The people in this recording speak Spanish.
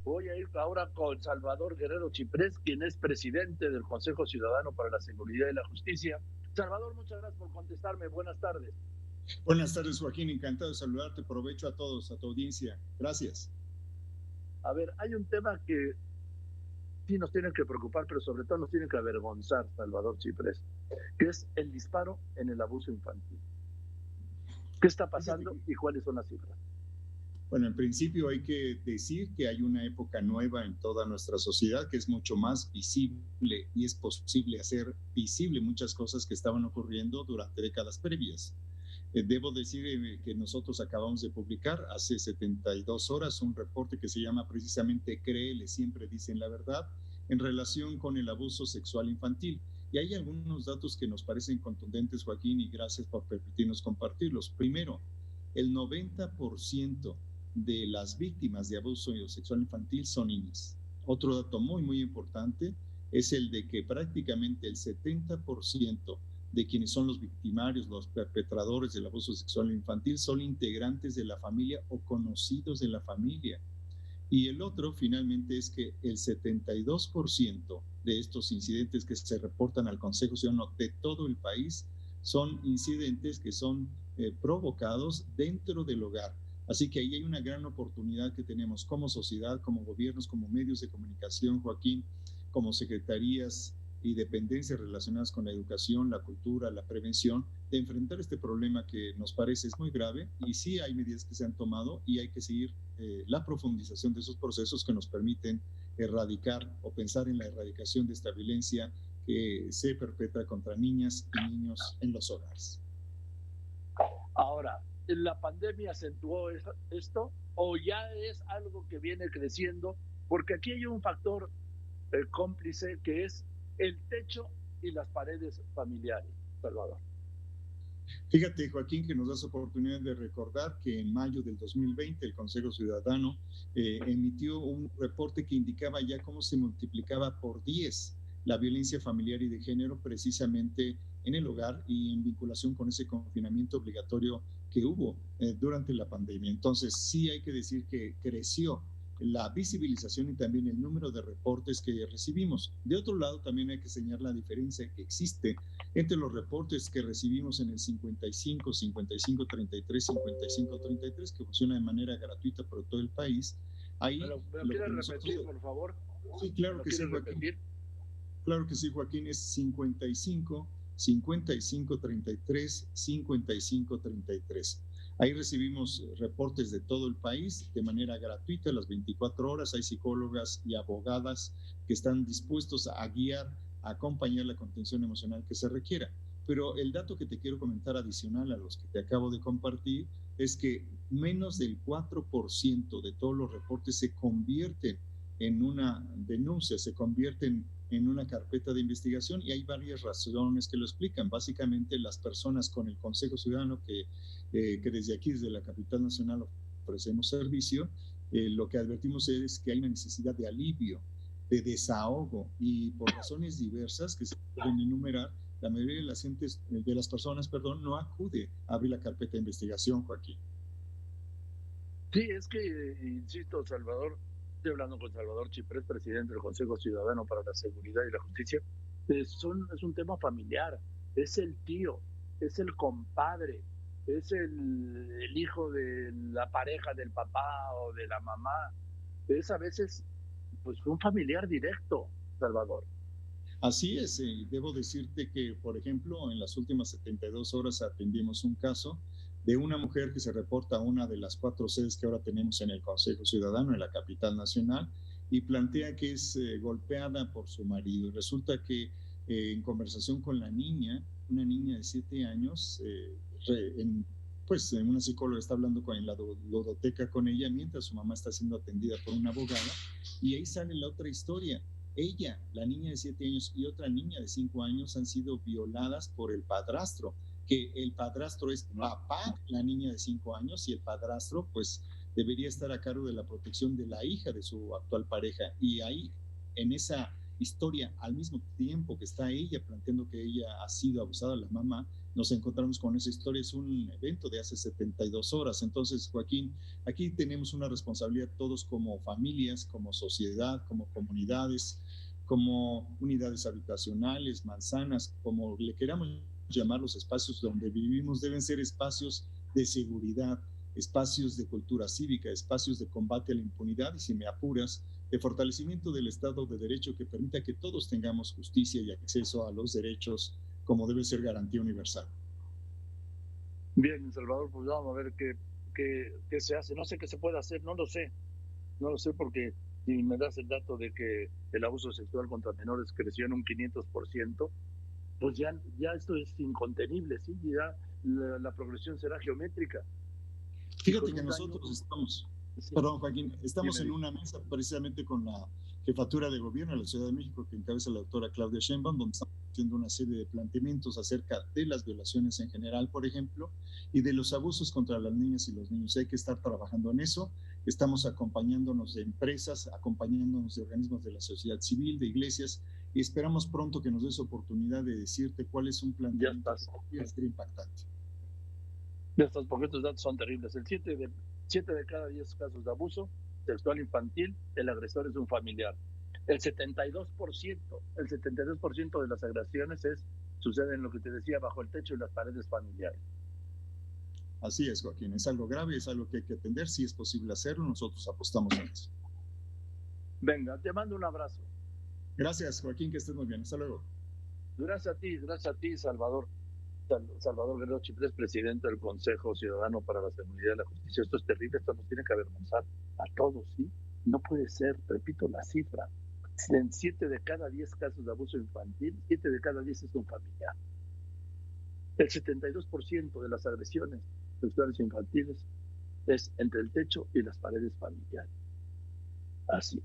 Voy a ir ahora con Salvador Guerrero Chiprés, quien es presidente del Consejo Ciudadano para la Seguridad y la Justicia. Salvador, muchas gracias por contestarme. Buenas tardes. Buenas tardes, Joaquín. Encantado de saludarte. Provecho a todos, a tu audiencia. Gracias. A ver, hay un tema que sí nos tiene que preocupar, pero sobre todo nos tiene que avergonzar, Salvador Chiprés, que es el disparo en el abuso infantil. ¿Qué está Fíjate pasando que, y cuáles son las cifras? bueno, en principio hay que decir que hay una época nueva en toda nuestra sociedad que es mucho más visible y es posible hacer visible muchas cosas que estaban ocurriendo durante décadas previas. Debo decir que nosotros acabamos de publicar hace 72 horas un reporte que se llama precisamente Créele, siempre dicen la verdad, en relación con el abuso sexual infantil. Y hay algunos datos que nos parecen contundentes, Joaquín, y gracias por permitirnos compartirlos. Primero, el 90% de las víctimas de abuso sexual infantil son niñas. Otro dato muy, muy importante es el de que prácticamente el 70% de quienes son los victimarios, los perpetradores del abuso sexual infantil, son integrantes de la familia o conocidos de la familia. Y el otro, finalmente, es que el 72% de estos incidentes que se reportan al Consejo Ciudadano de todo el país son incidentes que son provocados dentro del hogar. Así que ahí hay una gran oportunidad que tenemos como sociedad, como gobiernos, como medios de comunicación, Joaquín, como secretarías y dependencias relacionadas con la educación, la cultura, la prevención, de enfrentar este problema que nos parece es muy grave y sí hay medidas que se han tomado y hay que seguir la profundización de esos procesos que nos permiten erradicar o pensar en la erradicación de esta violencia que se perpetra contra niñas y niños en los hogares. Ahora, ¿la pandemia acentuó esto o ya es algo que viene creciendo? Porque aquí hay un factor cómplice que es el techo y las paredes familiares, Salvador. Fíjate, Joaquín, que nos das oportunidad de recordar que en mayo del 2020 el Consejo Ciudadano emitió un reporte que indicaba ya cómo se multiplicaba por 10 la violencia familiar y de género precisamente en el hogar y en vinculación con ese confinamiento obligatorio que hubo durante la pandemia. Entonces, sí hay que decir que creció la visibilización y también el número de reportes que recibimos. De otro lado, también hay que señalar la diferencia que existe entre los reportes que recibimos en el 55, 55, 33, 55, 33, que funciona de manera gratuita por todo el país. ¿Me Ahí lo lo quieres que nosotros... repetir, por favor? Sí, ¿Me claro lo que sí, quieres Joaquín. repetir? Claro que sí, Joaquín, es 55, 55, 33, 55, 33. Ahí recibimos reportes de todo el país de manera gratuita, las 24 horas. Hay psicólogas y abogadas que están dispuestos a guiar, a acompañar la contención emocional que se requiera. Pero el dato que te quiero comentar adicional a los que te acabo de compartir es que menos del 4% de todos los reportes se convierten en una denuncia, se convierten en una carpeta de investigación y hay varias razones que lo explican. Básicamente las personas con el Consejo Ciudadano que desde aquí, desde la capital nacional, ofrecemos servicio, lo que advertimos es que hay una necesidad de alivio, de desahogo y por razones diversas que se pueden enumerar, la mayoría de las personas, perdón, no acude a abrir la carpeta de investigación, Joaquín. Sí, es que, insisto, Salvador, estoy hablando con Salvador Chiprés, presidente del Consejo Ciudadano para la Seguridad y la Justicia, es un tema familiar, es el tío, es el compadre, es el hijo de la pareja del papá o de la mamá, es a veces pues un familiar directo, Salvador. Así es, debo decirte que, por ejemplo, en las últimas 72 horas atendimos un caso de una mujer que se reporta a una de las 4 sedes que ahora tenemos en el Consejo Ciudadano, en la capital nacional, y plantea que es golpeada por su marido. Y resulta que en conversación con la niña, una niña de 7 años, pues una psicóloga está hablando en la ludoteca con ella mientras su mamá está siendo atendida por una abogada, y ahí sale la otra historia. Ella, la niña de 7 años y otra niña de 5 años han sido violadas por el padrastro, que el padrastro es papá, la niña de 5 años, y el padrastro pues debería estar a cargo de la protección de la hija de su actual pareja. Y ahí, en esa historia, al mismo tiempo que está ella planteando que ella ha sido abusada, la mamá, nos encontramos con esa historia. Es un evento de hace 72 horas. Entonces, Joaquín, aquí tenemos una responsabilidad todos como familias, como sociedad, como comunidades, como unidades habitacionales, manzanas, como le queramos llamar. Los espacios donde vivimos deben ser espacios de seguridad, espacios de cultura cívica, espacios de combate a la impunidad y, si me apuras, de fortalecimiento del Estado de Derecho que permita que todos tengamos justicia y acceso a los derechos como debe ser garantía universal. Bien, Salvador, pues vamos a ver qué se hace. No sé qué se puede hacer, no lo sé porque si me das el dato de que el abuso sexual contra menores creció en un 500%, pues ya esto es incontenible, ¿sí? Ya la progresión será geométrica. Y Fíjate con que un daño, nosotros estamos, sí, perdón Joaquín, estamos dime, en dime. una mesa precisamente con la jefatura de gobierno de la Ciudad de México que encabeza la doctora Claudia Sheinbaum, donde estamos haciendo una serie de planteamientos acerca de las violaciones en general, por ejemplo, y de los abusos contra las niñas y los niños. Hay que estar trabajando en eso. Estamos acompañándonos de empresas, acompañándonos de organismos de la sociedad civil, de iglesias, y esperamos pronto que nos des oportunidad de decirte cuál es un Ya planteamiento estás, que va a ser impactante. ya estás, porque estos datos son terribles. 7 de cada 10 casos de abuso sexual infantil, el agresor es un familiar. El 72% de las agresiones suceden, lo que te decía, bajo el techo y las paredes familiares. Así es, Joaquín, es algo grave, es algo que hay que atender. Si es posible hacerlo, nosotros apostamos en eso. Venga, te mando un abrazo. Gracias, Joaquín, que estés muy bien. Hasta luego. Gracias a ti, Salvador. Salvador Guerrero Chiprés, presidente del Consejo Ciudadano para la Seguridad y la Justicia. Esto es terrible, esto nos tiene que avergonzar a todos, ¿sí? No puede ser, repito la cifra. En 7 de cada 10 casos de abuso infantil, 7 de cada 10 es un familiar. El 72% de las agresiones sexuales infantiles es entre el techo y las paredes familiares. Así.